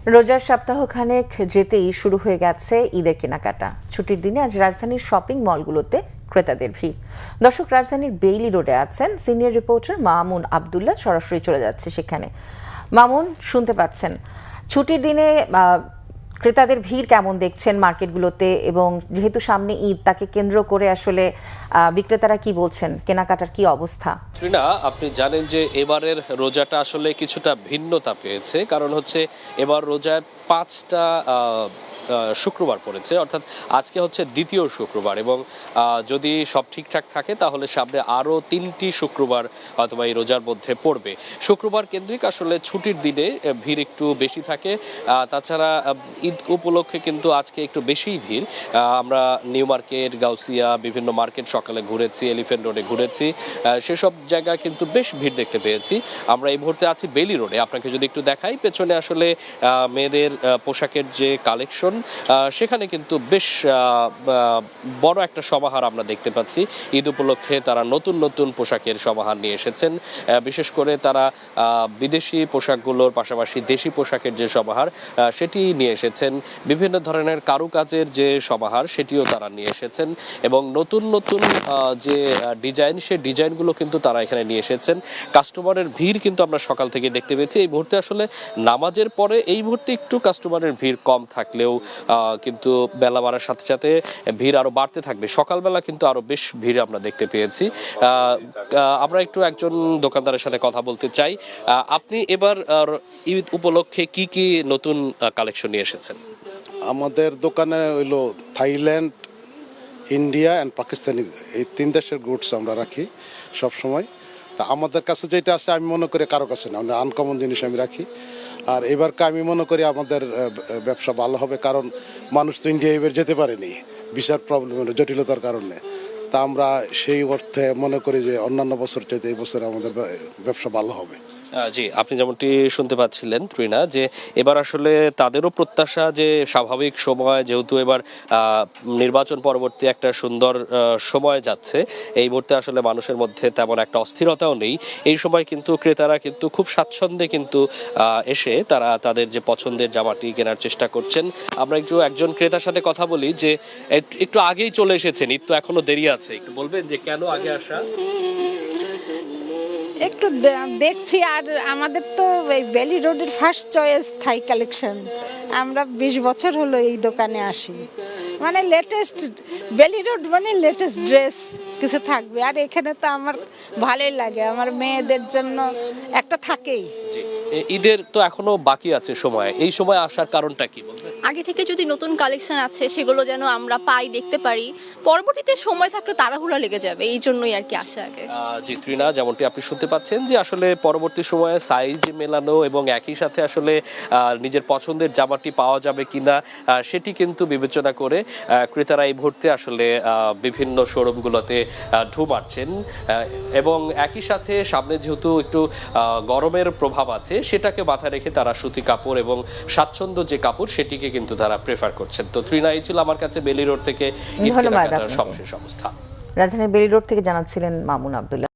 রোজার সপ্তাহখানেক যেতেই শুরু হয়ে গেছে ঈদের কেনাকাটা। ছুটির দিনে আজ রাজধানীর শপিং মলগুলোতে ক্রেতাদের ভিড়। দর্শক, রাজধানীর বেইলি রোডে আছেন সিনিয়র রিপোর্টার মামুন আবদুল্লাহ, সরাসরি চলে যাচ্ছে সেখানে। মামুন, শুনতে পাচ্ছেন, ছুটির দিনে ক্রেতাদের ভিড় কেমন দেখছেন মার্কেটগুলোতে, এবং যেহেতু সামনে ঈদ, তাকে কেন্দ্র করে আসলে বিক্রেতারা কি বলছেন, কেনাকাটার কি অবস্থা? ত্রিনা, আপনি জানেন যে এবারের রোজাটা আসলে কিছুটা ভিন্নতা পেয়েছে, কারণ হচ্ছে এবার রোজায় 5টা শুক্রবার পড়েছে, অর্থাৎ আজকে হচ্ছে দ্বিতীয় শুক্রবার, এবং যদি সব ঠিকঠাক থাকে তাহলে সামনে আরও 3টি শুক্রবার অথবা এই রোজার মধ্যে পড়বে। শুক্রবার কেন্দ্রিক আসলে ছুটির দিনে ভিড় একটু বেশি থাকে। তাছাড়া ঈদ উপলক্ষে কিন্তু আজকে একটু বেশিই ভিড়। আমরা নিউ মার্কেট, গাউসিয়া, বিভিন্ন মার্কেট সকালে ঘুরেছি, এলিফ্যান্ট রোডে ঘুরেছি, সেসব জায়গায় কিন্তু বেশ ভিড় দেখতে পেয়েছি। আমরা এই মুহূর্তে আছি বেইলি রোডে। আপনাকে যদি একটু দেখাই, পেছনে আসলে মেয়েদের পোশাকের যে কালেকশন, সেখানে কিন্তু বেশ বড় একটা সমাহার আমরা দেখতে পাচ্ছি। ঈদ উপলক্ষে তারা নতুন নতুন পোশাকের সমাহার নিয়ে এসেছেন। বিশেষ করে তারা বিদেশি পোশাকগুলোর পাশাপাশি দেশি পোশাকের যে সমাহার, সেটি নিয়ে এসেছেন। বিভিন্ন ধরনের কারুকাজের যে সমাহার, সেটিও তারা নিয়ে এসেছেন, এবং নতুন নতুন যে ডিজাইন, সেই ডিজাইনগুলো কিন্তু তারা এখানে নিয়ে এসেছেন। কাস্টমারের ভিড় কিন্তু আমরা সকাল থেকে দেখতে পেয়েছি। এই মুহূর্তে আসলে নামাজের পরে এই মুহূর্তে একটু কাস্টমারের ভিড় কম থাকলেও কিন্তু বেলা বাড়ার সাথে সাথে ভিড় আরো বাড়তে থাকবে। সকালবেলা কিন্তু আরো বেশ ভিড় আমরা দেখতে পেয়েছি। আমরা একটু একজন দোকানদারের সাথে কথা বলতে চাই। আপনি এবার ঈদ উপলক্ষে কি কি নতুন কালেকশন নিয়ে এসেছেন? আমাদের দোকানে হইলো থাইল্যান্ড, ইন্ডিয়া অ্যান্ড পাকিস্তানি, এই 3 দেশের গুডস আমরা রাখি সব সময়। তা আমাদের কাছে যেটা আছে, আমি মনে করি কারো কাছে না, আমরা আনকমন জিনিস আমি রাখি। আর এবারকে আমি মনে করি আমাদের ব্যবসা ভালো হবে, কারণ মানুষ তো ইন্ডিয়া এবার যেতে পারেনি ভিসার প্রবলেমের জটিলতার কারণে। তা আমরা সেই অর্থে মনে করি যে অন্যান্য বছর চাইতে এই বছর আমাদের ব্যবসা ভালো হবে। জি, আপনি যেমনটি শুনতে পাচ্ছিলেন ত্রিনা, যে এবার আসলে তাদেরও প্রত্যাশা যে স্বাভাবিক সময়, যেহেতু এবার নির্বাচন পরবর্তী একটা সুন্দর সময় যাচ্ছে, এই মুহূর্তে আসলে মানুষের মধ্যে তেমন একটা অস্থিরতাও নেই। এই সময় কিন্তু ক্রেতারা কিন্তু খুব স্বাচ্ছন্দ্যে কিন্তু এসে তারা তাদের যে পছন্দের জামাটি কেনার চেষ্টা করছেন। আমরা একজন ক্রেতার সাথে কথা বলি, যে একটু আগেই চলে এসেছেন, ঈদ তো এখনো দেরি আছে, একটু বলবেন যে কেন আগে আসা? একটু দেখছি, আর আমাদের তো এই বেইলি রোডের ফার্স্ট চয়েস থাই কালেকশন। আমরা 20 বছর হলো এই দোকানে আসি, মানে লেটেস্ট বেইলি রোড মানে লেটেস্ট ড্রেস কিছু থাকবে। আর এখানে তো আমার ভালোই লাগে, আমার মেয়েদের জন্য একটা থাকেই। ঈদের তো এখনো বাকি আছে সময়, এই সময় আসার কারণটা কি বলবেন? আগে থেকে যদি নতুন কালেকশন আছে সেগুলো যেন আমরা পাই, দেখতে পারি, পরবর্তীতে সময় থাকলে তাড়াহুড়া লেগে যাবে, এই জন্যই আর কি আসা আগে। জি ত্রিনা, যেমনটি আপনি শুনতে পাচ্ছেন যে আসলে পরবর্তী সময়ে সাইজ মেলানো এবং একই সাথে আসলে নিজের পছন্দের জামাটি পাওয়া যাবে কিনা সেটি কিন্তু বিবেচনা করে ক্রেতারা এই মুহূর্তে আসলে বিভিন্ন শোরুমগুলোতে ঢু মারছেন, এবং একই সাথে সামনে যেহেতু একটু গরমের প্রভাব আছে, সেটাকে মাথায় রেখে তারা সুতি কাপড় এবং স্বাচ্ছন্দ্য যে কাপড়, সেটিকে কিন্তু তারা প্রেফার করছেন। তো ত্রিনা, এই ছিল আমার কাছে বেইলি রোড থেকে ঈদ কেনাকাটার সর্বশেষ অবস্থা। রাজধানীর বেইলি রোড থেকে জানাচ্ছিলেন মামুন আবদুল্লাহ।